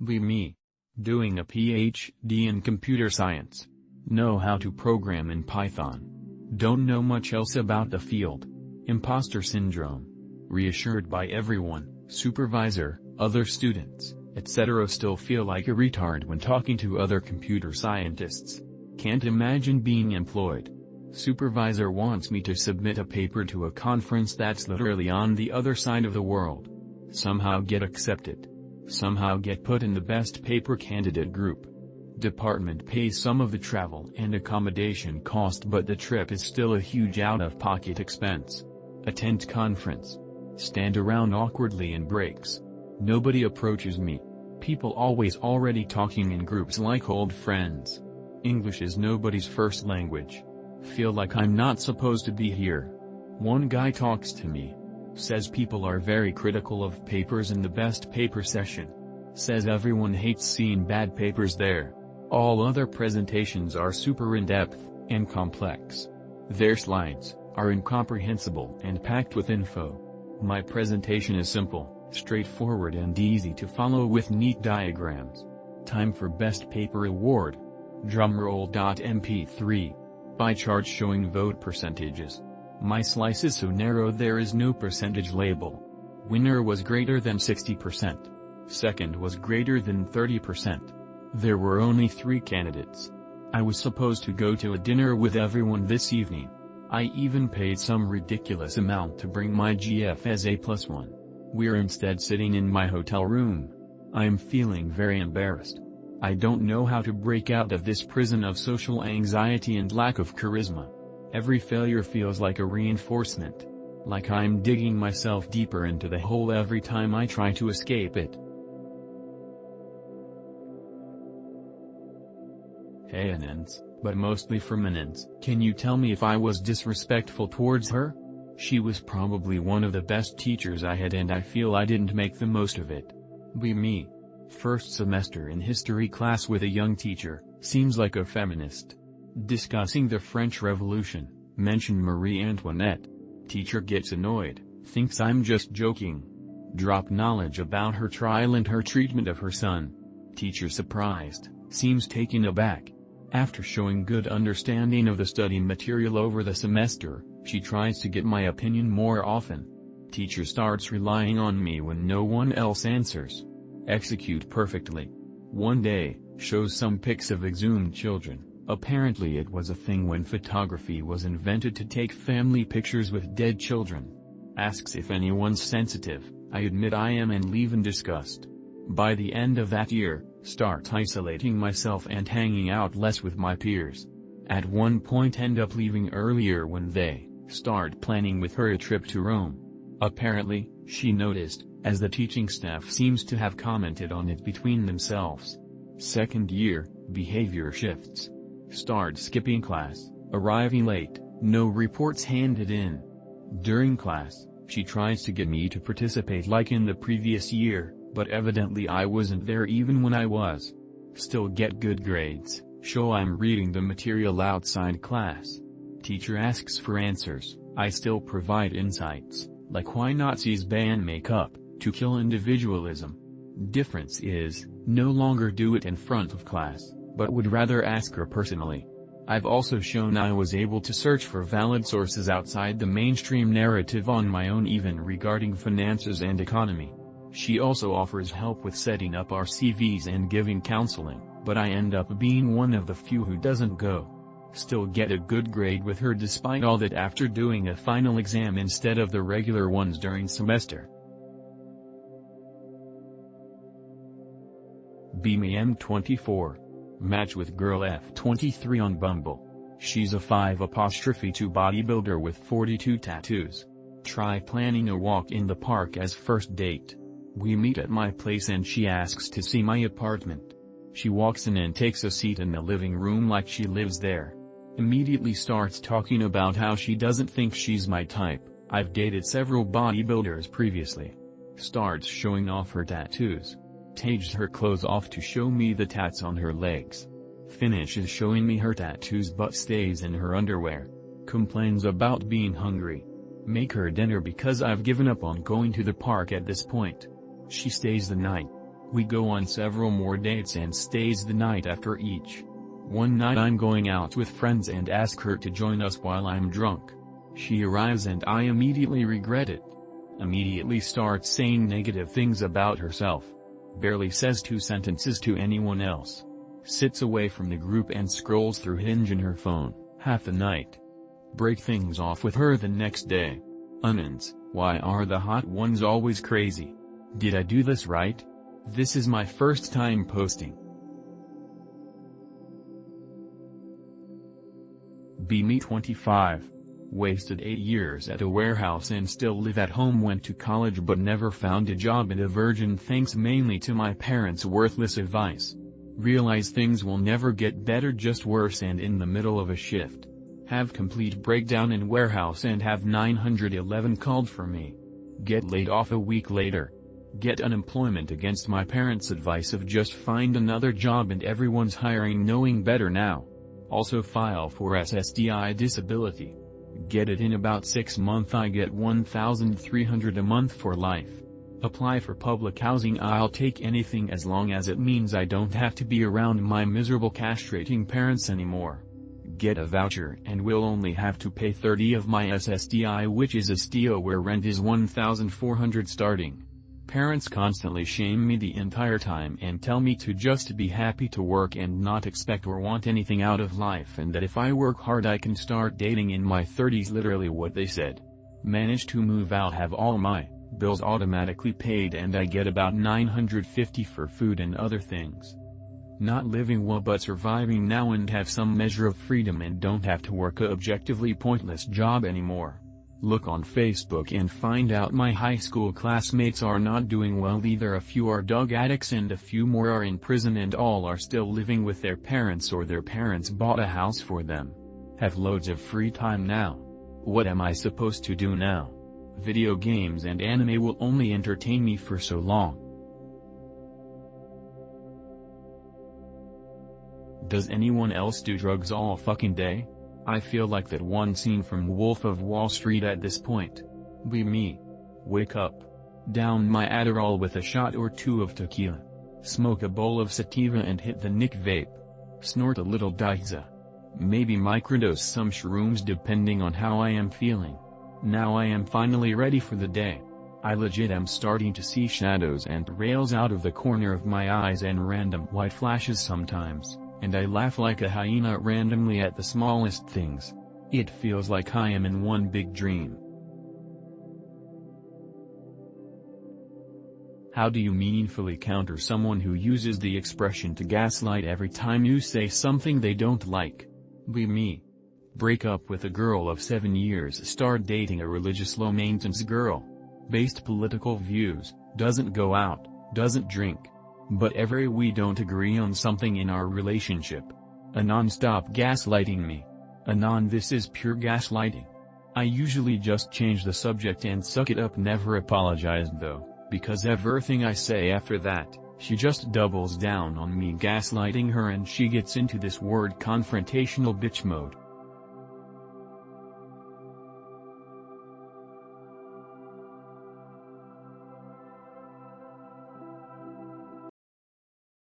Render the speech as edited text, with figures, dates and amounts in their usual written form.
Be me. Doing a PhD in computer science. Know how to program in Python. Don't know much else about the field. Imposter syndrome. Reassured by everyone, supervisor, other students, etc. Still feel like a retard when talking to other computer scientists. Can't imagine being employed. Supervisor wants me to submit a paper to a conference that's literally on the other side of the world. Somehow get accepted. Somehow get put in the best paper candidate group. Department pays some of the travel and accommodation cost, but the trip is still a huge out-of-pocket expense. Attend conference. Stand around awkwardly in breaks. Nobody approaches me. People always already talking in groups like old friends. English is nobody's first language. Feel like I'm not supposed to be here. One guy talks to me. Says people are very critical of papers in the best paper session. Says everyone hates seeing bad papers there. All other presentations are super in-depth and complex. Their slides are incomprehensible and packed with info. My presentation is simple, straightforward and easy to follow with neat diagrams. Time for Best Paper Award. Drumroll.mp3. Pie chart showing vote percentages. My slice is so narrow there is no percentage label. Winner was greater than 60%. Second was greater than 30%. There were only 3 candidates. I was supposed to go to a dinner with everyone this evening. I even paid some ridiculous amount to bring my GF as A+1. We're instead sitting in my hotel room. I'm feeling very embarrassed. I don't know how to break out of this prison of social anxiety and lack of charisma. Every failure feels like a reinforcement. Like I'm digging myself deeper into the hole every time I try to escape it. Hey Anans, but mostly from Anans. Can you tell me if I was disrespectful towards her? She was probably one of the best teachers I had and I feel I didn't make the most of it. Be me. First semester in history class with a young teacher, seems like a feminist. Discussing the French Revolution, mention Marie Antoinette. Teacher gets annoyed, thinks I'm just joking. Drop knowledge about her trial and her treatment of her son. Teacher surprised, seems taken aback. After showing good understanding of the study material over the semester, she tries to get my opinion more often. Teacher starts relying on me when no one else answers. Execute perfectly. One day, shows some pics of exhumed children. Apparently it was a thing when photography was invented to take family pictures with dead children. Asks if anyone's sensitive. I admit I am and leave in disgust. By the end of that year, start isolating myself and hanging out less with my peers. At one point end up leaving earlier when they start planning with her a trip to Rome. Apparently, she noticed, as the teaching staff seems to have commented on it between themselves. Second year, behavior shifts. Start skipping class, arriving late, no reports handed in. During class, she tries to get me to participate like in the previous year, but evidently I wasn't there even when I was. Still get good grades, show I'm reading the material outside class. Teacher asks for answers, I still provide insights, like why Nazis ban makeup, to kill individualism. Difference is, no longer do it in front of class, but would rather ask her personally. I've also shown I was able to search for valid sources outside the mainstream narrative on my own even regarding finances and economy. She also offers help with setting up our CVs and giving counseling, but I end up being one of the few who doesn't go. Still get a good grade with her despite all that after doing a final exam instead of the regular ones during semester. BMM24. Match with girl F23 on Bumble. She's a 5'2" bodybuilder with 42 tattoos. Try planning a walk in the park as first date. We meet at my place and she asks to see my apartment. She walks in and takes a seat in the living room like she lives there. Immediately starts talking about how she doesn't think she's my type. I've dated several bodybuilders previously. Starts showing off her tattoos. Takes her clothes off to show me the tats on her legs. Finishes showing me her tattoos but stays in her underwear. Complains about being hungry. Make her dinner because I've given up on going to the park at this point. She stays the night. We go on several more dates and stays the night after each. One night I'm going out with friends and ask her to join us while I'm drunk. She arrives and I immediately regret it. Immediately starts saying negative things about herself. Barely says 2 sentences to anyone else. Sits away from the group and scrolls through Hinge in her phone, half the night. Break things off with her the next day. Onions, why are the hot ones always crazy? Did I do this right? This is my first time posting. Me 25. Wasted 8 years at a warehouse and still live at home. Went to college but never found a job and a virgin thanks mainly to my parents' worthless advice. Realize things will never get better, just worse, and in the middle of a shift. Have complete breakdown in warehouse and have 911 called for me. Get laid off a week later. Get unemployment against my parents' advice of just find another job and everyone's hiring knowing better now. Also file for SSDI disability. Get it in about 6 months. I get $1,300 a month for life. Apply for public housing. I'll take anything as long as it means I don't have to be around my miserable castrating parents anymore. Get a voucher and will only have to pay 30 of my SSDI, which is a steal where rent is $1,400 starting. Parents constantly shame me the entire time and tell me to just be happy to work and not expect or want anything out of life, and that if I work hard I can start dating in my 30s. Literally what they said. Managed to move out, have all my bills automatically paid, and I get about $950 for food and other things. Not living well but surviving now and have some measure of freedom and don't have to work a objectively pointless job anymore. Look on Facebook and find out my high school classmates are not doing well either. A few are drug addicts and a few more are in prison, and all are still living with their parents or their parents bought a house for them. Have loads of free time now. What am I supposed to do now? Video games and anime will only entertain me for so long. Does anyone else do drugs all fucking day? I feel like that one scene from Wolf of Wall Street at this point. Be me. Wake up. Down my Adderall with a shot or 2 of tequila. Smoke a bowl of sativa and hit the Nick vape. Snort a little Diza. Maybe microdose some shrooms depending on how I am feeling. Now I am finally ready for the day. I legit am starting to see shadows and rails out of the corner of my eyes and random white flashes sometimes. And I laugh like a hyena randomly at the smallest things. It feels like I am in one big dream. How do you meaningfully counter someone who uses the expression to gaslight every time you say something they don't like? Be me. Break up with a girl of 7 years, start dating a religious low-maintenance girl. Based political views, doesn't go out, doesn't drink. But every we don't agree on something in our relationship. Anon, stop gaslighting me. Anon, this is pure gaslighting. I usually just change the subject and suck it up. Never apologized though, because everything I say after that, she just doubles down on me gaslighting her and she gets into this word confrontational bitch mode.